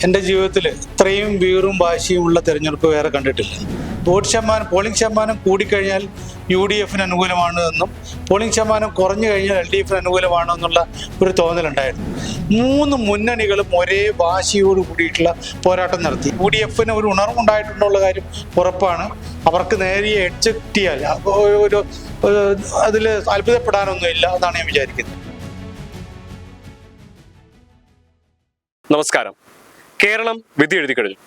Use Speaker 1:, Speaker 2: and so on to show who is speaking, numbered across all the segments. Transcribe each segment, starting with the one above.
Speaker 1: എൻ്റെ ജീവിതത്തിൽ ഇത്രയും വീറും വാശിയുമുള്ള തെരഞ്ഞെടുപ്പ് വേറെ കണ്ടിട്ടില്ല. പോളിംഗ് ശതമാനം കൂടിക്കഴിഞ്ഞാൽ UDF അനുകൂലമാണ് എന്നും പോളിംഗ് ശതമാനം കുറഞ്ഞു കഴിഞ്ഞാൽ LDF അനുകൂലമാണ് എന്നുള്ള ഒരു തോന്നലുണ്ടായിരുന്നു. 3 മുന്നണികളും ഒരേ വാശിയോട് കൂടിയിട്ടുള്ള പോരാട്ടം നടത്തി. UDF ഒരു ഉണർവുണ്ടായിട്ടുള്ള കാര്യം ഉറപ്പാണ്. അവർക്ക് നേരിയ എഡ്ജ് കിട്ടിയാൽ ഒരു അതിൽ അത്ഭുതപ്പെടാനൊന്നുമില്ല എന്നാണ് ഞാൻ വിചാരിക്കുന്നത്.
Speaker 2: നമസ്കാരം. കേരളം വിധി എഴുതി കഴിഞ്ഞു.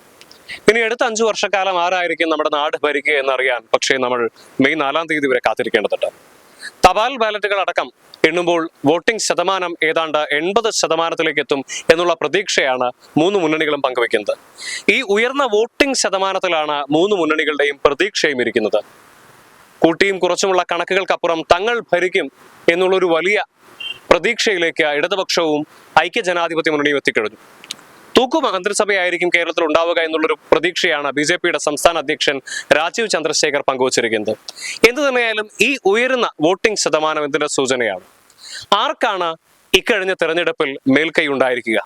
Speaker 2: ഇനി അടുത്ത 5 വർഷക്കാലം ആരായിരിക്കും നമ്മുടെ നാട് ഭരിക്കുക എന്നറിയാൻ പക്ഷേ നമ്മൾ മെയ് 4-ാം തീയതി വരെ കാത്തിരിക്കേണ്ടതുണ്ട്. തപാൽ ബാലറ്റുകൾ അടക്കം എണ്ണുമ്പോൾ വോട്ടിംഗ് ശതമാനം ഏതാണ്ട് 80% എത്തും എന്നുള്ള പ്രതീക്ഷയാണ് 3 മുന്നണികളും പങ്കുവെക്കുന്നത്. ഈ ഉയർന്ന വോട്ടിംഗ് ശതമാനത്തിലാണ് 3 മുന്നണികളുടെയും പ്രതീക്ഷയും ഇരിക്കുന്നത്. കൂട്ടിയും കുറച്ചുമുള്ള കണക്കുകൾക്കപ്പുറം തങ്ങൾ ഭരിക്കും എന്നുള്ളൊരു വലിയ പ്രതീക്ഷയിലേക്ക് ഇടതുപക്ഷവും ഐക്യജനാധിപത്യ മുന്നണിയും എത്തിക്കഴിഞ്ഞു. തൂക്കു മന്ത്രിസഭയായിരിക്കും കേരളത്തിൽ ഉണ്ടാവുക എന്നുള്ളൊരു പ്രതീക്ഷയാണ് BJPയുടെ സംസ്ഥാന അധ്യക്ഷൻ രാജീവ് ചന്ദ്രശേഖർ പങ്കുവച്ചിരിക്കുന്നത്. എന്തു തന്നെയായാലും ഈ ഉയരുന്ന വോട്ടിംഗ് ശതമാനം ഇതിന്റെ സൂചനയാണ്. ആർക്കാണ് ഇക്കഴിഞ്ഞ തെരഞ്ഞെടുപ്പിൽ മേൽക്കൈ ഉണ്ടായിരിക്കുക?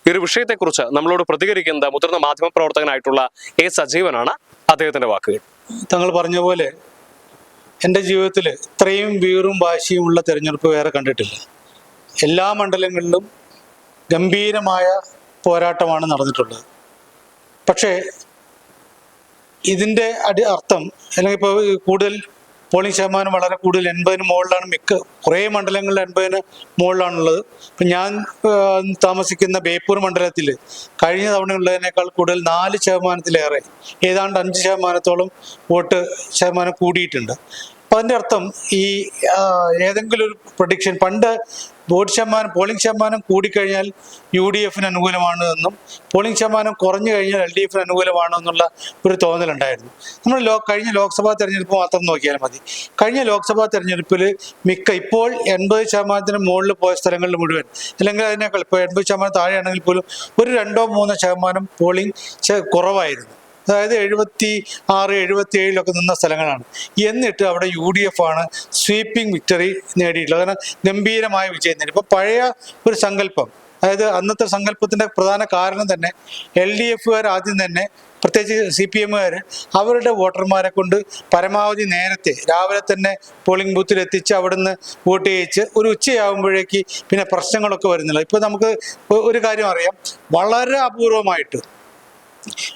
Speaker 2: ഈ ഒരു വിഷയത്തെക്കുറിച്ച് നമ്മളോട് പ്രതികരിക്കുന്നത് മുതിർന്ന മാധ്യമപ്രവർത്തകനായിട്ടുള്ള A. സജീവനാണ്. അദ്ദേഹത്തിന്റെ വാക്കുകൾ.
Speaker 1: തങ്ങൾ പറഞ്ഞ പോലെ എൻ്റെ ജീവിതത്തിൽ ഇത്രയും വീറും വാശിയുമുള്ള തെരഞ്ഞെടുപ്പ് വേറെ കണ്ടിട്ടില്ല. എല്ലാ മണ്ഡലങ്ങളിലും ഗംഭീരമായ പോരാട്ടമാണ് നടന്നിട്ടുള്ളത്. പക്ഷേ ഇതിൻ്റെ അർത്ഥം അല്ലെങ്കിൽ ഇപ്പോൾ കൂടുതൽ പോളിംഗ് ശതമാനം വളരെ കൂടുതൽ 80-ന് മുകളിലാണ്. കുറേ മണ്ഡലങ്ങളിൽ 80-ന് മുകളിലാണുള്ളത്. ഇപ്പം ഞാൻ താമസിക്കുന്ന ബേപ്പൂർ മണ്ഡലത്തിൽ കഴിഞ്ഞ തവണയുള്ളതിനേക്കാൾ കൂടുതൽ 4% ഏതാണ്ട് 5% വോട്ട് ശതമാനം കൂടിയിട്ടുണ്ട്. അപ്പം അതിൻ്റെ അർത്ഥം ഈ ഏതെങ്കിലും ഒരു പ്രഡിക്ഷൻ പണ്ട് പോളിംഗ് ശതമാനം കൂടിക്കഴിഞ്ഞാൽ UDF അനുകൂലമാണ് എന്നും പോളിംഗ് ശതമാനം കുറഞ്ഞു കഴിഞ്ഞാൽ LDF അനുകൂലമാണ് എന്നുള്ള ഒരു തോന്നലുണ്ടായിരുന്നു. നമ്മൾ കഴിഞ്ഞ ലോക്സഭാ തെരഞ്ഞെടുപ്പ് മാത്രം നോക്കിയാൽ മതി. കഴിഞ്ഞ ലോക്സഭാ തെരഞ്ഞെടുപ്പിൽ ഇപ്പോൾ 80% മുകളിൽ പോയ സ്ഥലങ്ങളിൽ മുഴുവൻ, അല്ലെങ്കിൽ അതിനേക്കാൾ ഇപ്പോൾ 80% താഴെയാണെങ്കിൽ പോലും ഒരു 2-3% പോളിംഗ് കുറവായിരുന്നു. അതായത് 76-77 നിന്ന സ്ഥലങ്ങളാണ്. എന്നിട്ട് അവിടെ UDF ആണ് സ്വീപ്പിംഗ് വിക്ടറി നേടിയിട്ടുള്ളത്. കാരണം ഗംഭീരമായ വിജയം നേടി. ഇപ്പോൾ പഴയ ഒരു സങ്കല്പം, അതായത് അന്നത്തെ സങ്കല്പത്തിൻ്റെ പ്രധാന കാരണം തന്നെ LDFകാർ ആദ്യം തന്നെ, പ്രത്യേകിച്ച് CPMകാർ അവരുടെ വോട്ടർമാരെ കൊണ്ട് പരമാവധി നേരത്തെ രാവിലെ തന്നെ പോളിംഗ് ബൂത്തിൽ എത്തിച്ച് അവിടുന്ന് വോട്ട് ചെയ്യിച്ച് ഒരു ഉച്ചയാകുമ്പോഴേക്ക് പിന്നെ പ്രശ്നങ്ങളൊക്കെ വരുന്നില്ല. ഇപ്പോൾ നമുക്ക് ഒരു കാര്യം അറിയാം, വളരെ അപൂർവമായിട്ട്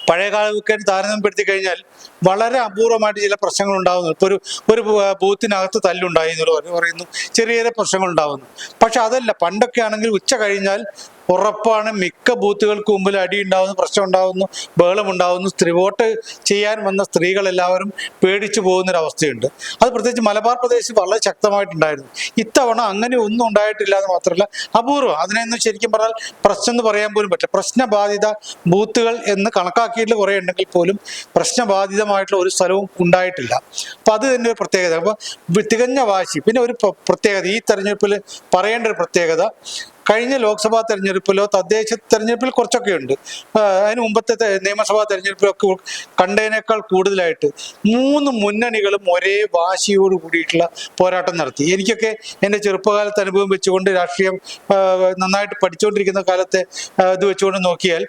Speaker 1: പഴയ കാലമൊക്കെ താരതമ്യപ്പെടുത്തി കഴിഞ്ഞാൽ വളരെ അപൂർവമായിട്ട് ചില പ്രശ്നങ്ങൾ ഉണ്ടാകുന്നു. ഇപ്പോൾ ഒരു ബൂത്തിനകത്ത് തല്ലുണ്ടായി എന്നുള്ളത് പറയുന്നു, ചെറിയ ചെറിയ പ്രശ്നങ്ങൾ ഉണ്ടാകുന്നു. പക്ഷെ അതല്ല, പണ്ടൊക്കെ ആണെങ്കിൽ ഉച്ച കഴിഞ്ഞാൽ ഉറപ്പാണ് മിക്ക ബൂത്തുകൾക്ക് മുമ്പിൽ അടി ഉണ്ടാകുന്നു, പ്രശ്നം ഉണ്ടാകുന്നു, ബഹളമുണ്ടാകുന്നു. വോട്ട് ചെയ്യാൻ വന്ന സ്ത്രീകളെല്ലാവരും പേടിച്ചു പോകുന്നൊരവസ്ഥയുണ്ട്. അത് പ്രത്യേകിച്ച് മലബാർ പ്രദേശത്ത് വളരെ ശക്തമായിട്ടുണ്ടായിരുന്നു. ഇത്തവണ അങ്ങനെ ഒന്നും ഉണ്ടായിട്ടില്ല എന്ന് മാത്രമല്ല, അപൂർവം. അതിനൊന്നും ശരിക്കും പറഞ്ഞാൽ പ്രശ്നം എന്ന് പറയാൻ പോലും പറ്റില്ല. പ്രശ്നബാധിത ബൂത്തുകൾ എന്ന് കണക്കാക്കിയിട്ട് കുറേ ഉണ്ടെങ്കിൽ പോലും പ്രശ്നബാധിതമായിട്ടുള്ള ഒരു സ്ഥലവും ഉണ്ടായിട്ടില്ല. അപ്പം അത് തന്നെ ഒരു പ്രത്യേകത. അപ്പോൾ തികഞ്ഞ വാശി. പിന്നെ ഒരു പ്രത്യേകത ഈ തെരഞ്ഞെടുപ്പിൽ പറയേണ്ട ഒരു പ്രത്യേകത, കഴിഞ്ഞ ലോക്സഭാ തെരഞ്ഞെടുപ്പിലോ തദ്ദേശ തെരഞ്ഞെടുപ്പിൽ കുറച്ചൊക്കെ ഉണ്ട്, അതിന് മുമ്പത്തെ നിയമസഭാ തെരഞ്ഞെടുപ്പിലൊക്കെ കണ്ടതിനേക്കാൾ കൂടുതലായിട്ട് 3 മുന്നണികളും ഒരേ വാശിയോട് കൂടിയിട്ടുള്ള പോരാട്ടം നടത്തി. എനിക്കൊക്കെ എൻ്റെ ചെറുപ്പകാലത്ത് അനുഭവം വെച്ചുകൊണ്ട്, രാഷ്ട്രീയം നന്നായിട്ട് പഠിച്ചുകൊണ്ടിരിക്കുന്ന കാലത്തെ ഇത് വെച്ചുകൊണ്ട് നോക്കിയാൽ,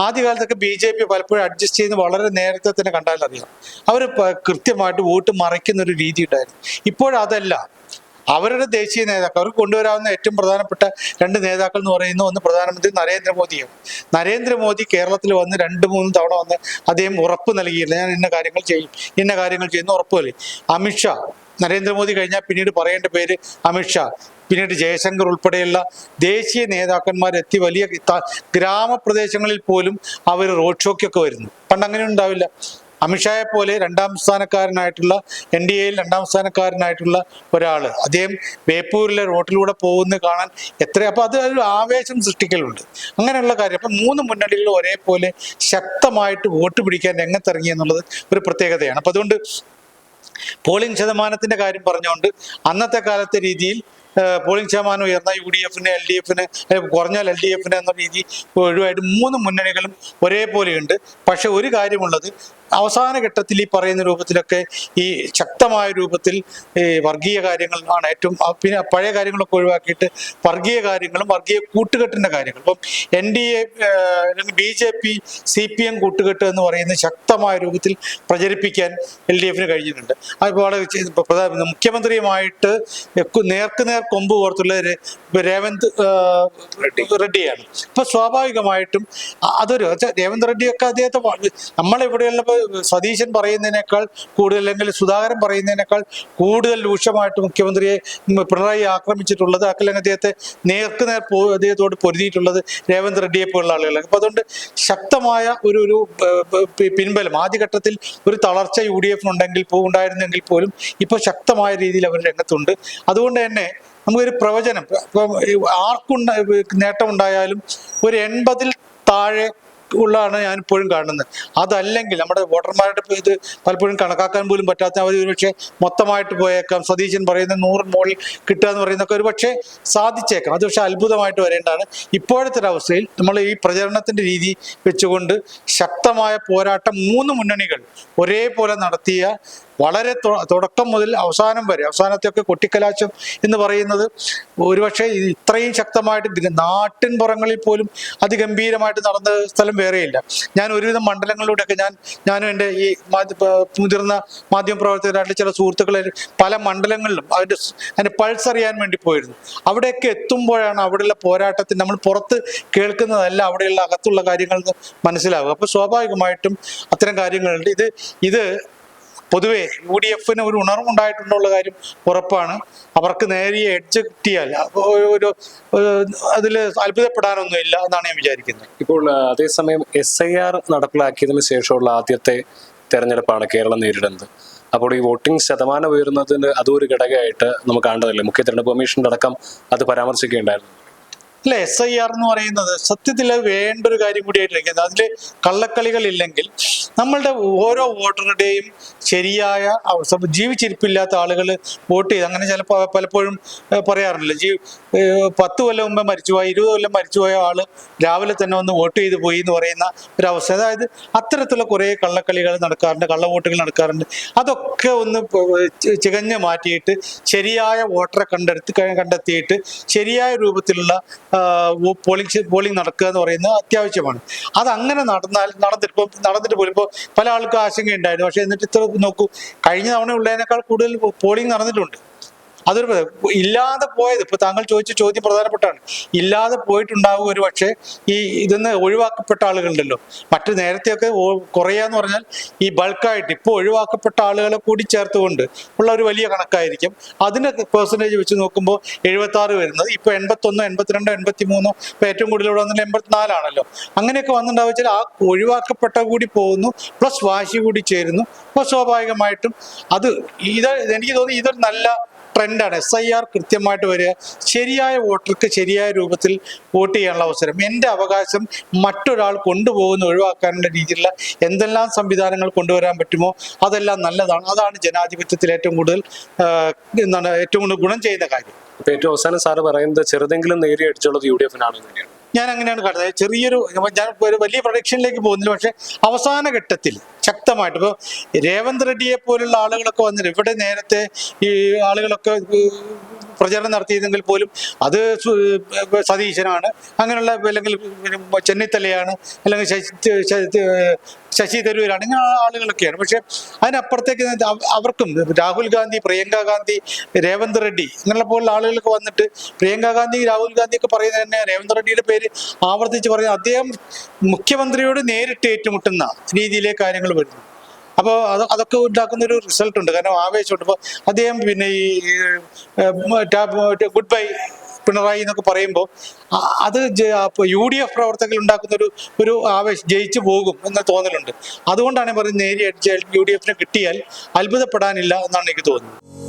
Speaker 1: ആദ്യകാലത്തൊക്കെ BJP പലപ്പോഴും അഡ്ജസ്റ്റ് ചെയ്യുന്ന വളരെ നേരത്തെ തന്നെ കണ്ടാലറിയാം. അവർ കൃത്യമായിട്ട് വോട്ട് മറയ്ക്കുന്ന ഒരു രീതി ഉണ്ടായിരുന്നു. ഇപ്പോഴതല്ല. അവരുടെ ദേശീയ നേതാക്കൾ, അവർക്ക് കൊണ്ടുവരാവുന്ന ഏറ്റവും പ്രധാനപ്പെട്ട 2 നേതാക്കൾ എന്ന് പറയുന്നത്, ഒന്ന് പ്രധാനമന്ത്രി നരേന്ദ്രമോദിയാണ്. നരേന്ദ്രമോദി കേരളത്തിൽ വന്ന് 2-3 തവണ വന്ന് അദ്ദേഹം ഉറപ്പ് നൽകിയില്ല, ഞാൻ ഇന്ന കാര്യങ്ങൾ ചെയ്യുന്നു ഉറപ്പ് നൽകി. അമിത്ഷാ, നരേന്ദ്രമോദി കഴിഞ്ഞാൽ പിന്നീട് പറയേണ്ട പേര് അമിത്ഷാ, പിന്നീട് ജയശങ്കർ ഉൾപ്പെടെയുള്ള ദേശീയ നേതാക്കന്മാരെത്തി വലിയ ഗ്രാമപ്രദേശങ്ങളിൽ പോലും അവർ റോഡ് ഷോക്കൊക്കെ വരുന്നു. പണ്ട് അങ്ങനെ ഉണ്ടാവില്ല. അമിത്ഷായെ പോലെ 2ാം സ്ഥാനക്കാരനായിട്ടുള്ള NDAയിൽ 2ാം സ്ഥാനക്കാരനായിട്ടുള്ള ഒരാൾ, അദ്ദേഹം ബേപ്പൂരിലെ റോട്ടിലൂടെ പോകുന്നത് കാണാൻ അപ്പോൾ അത് ഒരു ആവേശം സൃഷ്ടിക്കലുണ്ട്. അങ്ങനെയുള്ള കാര്യം. അപ്പം 3 മുന്നണികളും ഒരേപോലെ ശക്തമായിട്ട് വോട്ട് പിടിക്കാൻ രംഗത്തിറങ്ങി എന്നുള്ളത് ഒരു പ്രത്യേകതയാണ്. അപ്പം അതുകൊണ്ട് പോളിംഗ് ശതമാനത്തിൻ്റെ കാര്യം പറഞ്ഞുകൊണ്ട് അന്നത്തെ കാലത്തെ രീതിയിൽ പോളിംഗ് ശതമാനം ഉയർന്ന UDFന്, LDFന്, കുറഞ്ഞാൽ LDFന് എന്ന രീതി ഒഴിവായിട്ട് 3 മുന്നണികളും ഒരേപോലെയുണ്ട്. പക്ഷെ ഒരു കാര്യമുള്ളത്, അവസാന ഘട്ടത്തിൽ ഈ പറയുന്ന രൂപത്തിലൊക്കെ ഈ ശക്തമായ രൂപത്തിൽ ഈ വർഗീയ കാര്യങ്ങൾ ആണ് ഏറ്റവും, പിന്നെ പഴയ കാര്യങ്ങളൊക്കെ ഒഴിവാക്കിയിട്ട് വർഗീയ കാര്യങ്ങളും വർഗീയ കൂട്ടുകെട്ടിന്റെ കാര്യങ്ങൾ, ഇപ്പം NDA അല്ലെങ്കിൽ BJP CPM കൂട്ടുകെട്ട് എന്ന് പറയുന്നത് ശക്തമായ രൂപത്തിൽ പ്രചരിപ്പിക്കാൻ LDF കഴിഞ്ഞിട്ടുണ്ട്. അതിപ്പോൾ വളരെ മുഖ്യമന്ത്രിയുമായിട്ട് നേർക്കുനേർ കൊമ്പ് കോർത്തുള്ള രേവന്ത് റെഡ്ഡിയാണ്. ഇപ്പൊ സ്വാഭാവികമായിട്ടും അതൊരു രേവന്ത് റെഡ്ഡിയൊക്കെ അദ്ദേഹത്തെ നമ്മളിവിടെയുള്ള സതീശൻ പറയുന്നതിനേക്കാൾ കൂടുതൽ അല്ലെങ്കിൽ സുധാകരൻ പറയുന്നതിനേക്കാൾ കൂടുതൽ രൂക്ഷമായിട്ട് മുഖ്യമന്ത്രിയെ പിണറായി ആക്രമിച്ചിട്ടുള്ളത്, അല്ലെങ്കിൽ അദ്ദേഹത്തെ നേർക്കുനേർ അദ്ദേഹത്തോട് പൊരുതിയിട്ടുള്ളത് രേവന്ത് റെഡ്ഡിയെ പോലുള്ള ആളുകളാണ്. അപ്പൊ അതുകൊണ്ട് ശക്തമായ ഒരു പിൻബലം, ആദ്യഘട്ടത്തിൽ ഒരു തളർച്ച UDF ഉണ്ടായിരുന്നെങ്കിൽ പോലും ഇപ്പൊ ശക്തമായ രീതിയിൽ അവർ രംഗത്തുണ്ട്. അതുകൊണ്ട് തന്നെ നമുക്കൊരു പ്രവചനം, ഇപ്പം ആർക്കും നേട്ടമുണ്ടായാലും ഒരു 80-ൽ താഴെ ഉള്ളതാണ് ഞാൻ ഇപ്പോഴും കാണുന്നത്. അതല്ലെങ്കിൽ നമ്മുടെ വോട്ടർമാരുടെ ഇത് പലപ്പോഴും കണക്കാക്കാൻ പോലും പറ്റാത്ത അവർ ഒരുപക്ഷെ മൊത്തമായിട്ട് പോയേക്കാം. സതീശൻ പറയുന്ന 100 മുകളിൽ കിട്ടുക എന്ന് പറയുന്നതൊക്കെ ഒരുപക്ഷെ സാധിച്ചേക്കാം. അത് പക്ഷെ അത്ഭുതമായിട്ട് വരേണ്ടതാണ്. ഇപ്പോഴത്തെ ഒരവസ്ഥയിൽ നമ്മൾ ഈ പ്രചരണത്തിന്റെ രീതി വെച്ചുകൊണ്ട് ശക്തമായ പോരാട്ടം 3 മുന്നണികൾ ഒരേപോലെ നടത്തിയ, വളരെ തുടക്കം മുതൽ അവസാനം വരെ, അവസാനത്തെയൊക്കെ കൊട്ടിക്കലാശം എന്ന് പറയുന്നത് ഒരുപക്ഷെ ഇത്രയും ശക്തമായിട്ട് നാട്ടിൻ പുറങ്ങളിൽ പോലും അതിഗംഭീരമായിട്ട് നടന്ന സ്ഥലം വേറെയില്ല. ഞാൻ ഒരുവിധം മണ്ഡലങ്ങളിലൂടെയൊക്കെ ഞാനും എൻ്റെ ഈ മുതിർന്ന മാധ്യമപ്രവർത്തകരായിട്ടുള്ള ചില സുഹൃത്തുക്കളെ പല മണ്ഡലങ്ങളിലും അതിൻ്റെ പൾസ് അറിയാൻ വേണ്ടി പോയിരുന്നു. അവിടെയൊക്കെ എത്തുമ്പോഴാണ് അവിടെയുള്ള പോരാട്ടത്തിൽ നമ്മൾ പുറത്ത് കേൾക്കുന്നതല്ല അവിടെയുള്ള അകത്തുള്ള കാര്യങ്ങൾ മനസ്സിലാവുക. അപ്പോൾ സ്വാഭാവികമായിട്ടും അത്തരം കാര്യങ്ങളുണ്ട്. ഇത് പൊതുവെ UDFന് ഒരു ഉണർവുണ്ടായിട്ടുള്ള കാര്യം ഉറപ്പാണ്. അവർക്ക് നേരിയ എഡ്ജ് കിട്ടിയാൽ അതിൽ അത്ഭുതപ്പെടാനൊന്നുമില്ല എന്നാണ് ഞാൻ വിചാരിക്കുന്നത്.
Speaker 2: ഇപ്പോൾ അതേസമയം SIR നടപ്പിലാക്കിയതിനു ശേഷമുള്ള ആദ്യത്തെ തെരഞ്ഞെടുപ്പാണ് കേരളം നേരിടുന്നത്. അപ്പോൾ ഈ വോട്ടിംഗ് ശതമാനം ഉയരുന്നതിന് അതൊരു ഘടകമായിട്ട് നമുക്ക് കാണേണ്ടതല്ലേ? മുഖ്യ തെരഞ്ഞെടുപ്പ് കമ്മീഷന്റെ അടക്കം അത് പരാമർശിക്കേണ്ടായിരുന്നു.
Speaker 1: അല്ല, SIR എന്ന് പറയുന്നത് സത്യത്തിൽ വേണ്ട ഒരു കാര്യം കൂടിയായിട്ടിരിക്കുന്നത്. അതിൽ കള്ളക്കളികളില്ലെങ്കിൽ നമ്മളുടെ ഓരോ വോട്ടറുടെയും ശരിയായ ജീവിച്ചിരിപ്പില്ലാത്ത ആളുകൾ വോട്ട് ചെയ്ത്, അങ്ങനെ ചിലപ്പോൾ പലപ്പോഴും പറയാറില്ല, 10 കൊല്ലം മുമ്പ് മരിച്ചുപോയ 20 കൊല്ലം മരിച്ചുപോയ ആള് രാവിലെ തന്നെ വന്ന് വോട്ട് ചെയ്ത് പോയി എന്ന് പറയുന്ന ഒരവസ്ഥ. അതായത് അത്തരത്തിലുള്ള കുറേ കള്ളക്കളികൾ നടക്കാറുണ്ട്, കള്ളവോട്ടുകൾ നടക്കാറുണ്ട്. അതൊക്കെ ഒന്ന് ചികഞ്ഞ് മാറ്റിയിട്ട് ശരിയായ വോട്ടറെ കണ്ടെത്തിയിട്ട് ശരിയായ രൂപത്തിലുള്ള പോളിംഗ് നടക്കുക എന്ന് പറയുന്നത് അത്യാവശ്യമാണ്. അതങ്ങനെ നടന്നിട്ട് പോലും ഇപ്പോൾ പല ആൾക്കും ആശങ്കയുണ്ടായിരുന്നു. പക്ഷെ എന്നിട്ട് ഇത്ര നോക്കൂ, കഴിഞ്ഞ തവണ ഉള്ളതിനേക്കാൾ കൂടുതൽ പോളിംഗ് നടന്നിട്ടുണ്ട്. അതൊരു ഇല്ലാതെ പോയത്, ഇപ്പൊ താങ്കൾ ചോദിച്ച ചോദ്യം പ്രധാനപ്പെട്ടാണ്. ഇല്ലാതെ പോയിട്ടുണ്ടാവുക ഒരു പക്ഷേ ഇതെന്ന് ഒഴിവാക്കപ്പെട്ട ആളുകളുണ്ടല്ലോ. മറ്റു നേരത്തെയൊക്കെ കുറയാന്ന് പറഞ്ഞാൽ ഈ ബൾക്കായിട്ട് ഇപ്പോൾ ഒഴിവാക്കപ്പെട്ട ആളുകളെ കൂടി ചേർത്തുകൊണ്ട് ഉള്ള ഒരു വലിയ കണക്കായിരിക്കും. അതിന്റെ പെർസെൻറ്റേജ് വെച്ച് നോക്കുമ്പോൾ 76 വരുന്നത്, ഇപ്പൊ 81, 82, 83, ഇപ്പൊ ഏറ്റവും കൂടുതൽ ഇവിടെ വന്നിട്ട് 84 ആണല്ലോ. അങ്ങനെയൊക്കെ വന്നിട്ടുണ്ടാവുക വെച്ചാൽ ആ ഒഴിവാക്കപ്പെട്ട കൂടി പോകുന്നു, പ്ലസ് വാശി കൂടി ചേരുന്നു. അപ്പോൾ സ്വാഭാവികമായിട്ടും എനിക്ക് തോന്നി ഇതൊരു നല്ല ട്രെൻഡാണ്. SIR കൃത്യമായിട്ട് വരിക, ശരിയായ വോട്ടർക്ക് ശരിയായ രൂപത്തിൽ വോട്ട് ചെയ്യാനുള്ള അവസരം, എൻ്റെ അവകാശം മറ്റൊരാൾ കൊണ്ടുപോകുന്ന ഒഴിവാക്കാനുള്ള രീതിയിലുള്ള എന്തെല്ലാം സംവിധാനങ്ങൾ കൊണ്ടുവരാൻ പറ്റുമോ അതെല്ലാം നല്ലതാണ്. അതാണ് ജനാധിപത്യത്തിൽ ഏറ്റവും കൂടുതൽ ഗുണം ചെയ്യുന്ന കാര്യം.
Speaker 2: ഇപ്പൊ ഏറ്റവും അവസാനം സാറ് പറയുന്നത് ചെറുതെങ്കിലും നേരിയ അടിച്ചുള്ളത് UDFനാണ് തന്നെയാണ്.
Speaker 1: ഞാൻ അങ്ങനെയാണ് കാണുന്നത്. ഞാൻ ഒരു വലിയ പ്രൊഡക്ഷനിലേക്ക് പോകുന്നില്ല. പക്ഷെ അവസാന ഘട്ടത്തിൽ ശക്തമായിട്ട് ഇപ്പോൾ രേവന്ത് റെഡ്ഡിയെ പോലുള്ള ആളുകളൊക്കെ വന്നിട്ട്, ഇവിടെ നേരത്തെ ഈ ആളുകളൊക്കെ പ്രചരണം നടത്തിയതെങ്കിൽ പോലും അത് സതീശനാണ്, അങ്ങനെയുള്ള അല്ലെങ്കിൽ ചെന്നിത്തലയാണ്, അല്ലെങ്കിൽ ശശി തരൂരാണ്, ഇങ്ങനെ ആളുകളൊക്കെയാണ്. പക്ഷെ അതിനപ്പുറത്തേക്ക് അവർക്കും രാഹുൽ ഗാന്ധി, പ്രിയങ്ക ഗാന്ധി, രേവന്ത് റെഡ്ഡി ഇങ്ങനെയുള്ള പോലുള്ള ആളുകളൊക്കെ വന്നിട്ട്, പ്രിയങ്ക ഗാന്ധി, രാഹുൽ ഗാന്ധി ഒക്കെ പറയുന്നത് തന്നെ രേവന്ത് റെഡ്ഡിയുടെ പേര് ആവർത്തിച്ച് പറയുന്നത് അദ്ദേഹം മുഖ്യമന്ത്രിയോട് നേരിട്ട് ഏറ്റുമുട്ടുന്ന രീതിയിലേക്ക് കാര്യങ്ങൾ വരുന്നു. അപ്പോൾ അതൊക്കെ ഉണ്ടാക്കുന്ന ഒരു റിസൾട്ട് ഉണ്ട്. കാരണം ആവേശമുണ്ട്. ഇപ്പോൾ അദ്ദേഹം പിന്നെ ഈ ഗുഡ് ബൈ പിണറായി എന്നൊക്കെ പറയുമ്പോൾ അത് UDF പ്രവർത്തകർ ഉണ്ടാക്കുന്ന ഒരു ആവേശം, ജയിച്ചു പോകും എന്ന തോന്നലുണ്ട്. അതുകൊണ്ടാണ് പറയുന്നത് നേരിയ UDFന് കിട്ടിയാൽ അത്ഭുതപ്പെടാനില്ല എന്നാണ് എനിക്ക് തോന്നുന്നത്.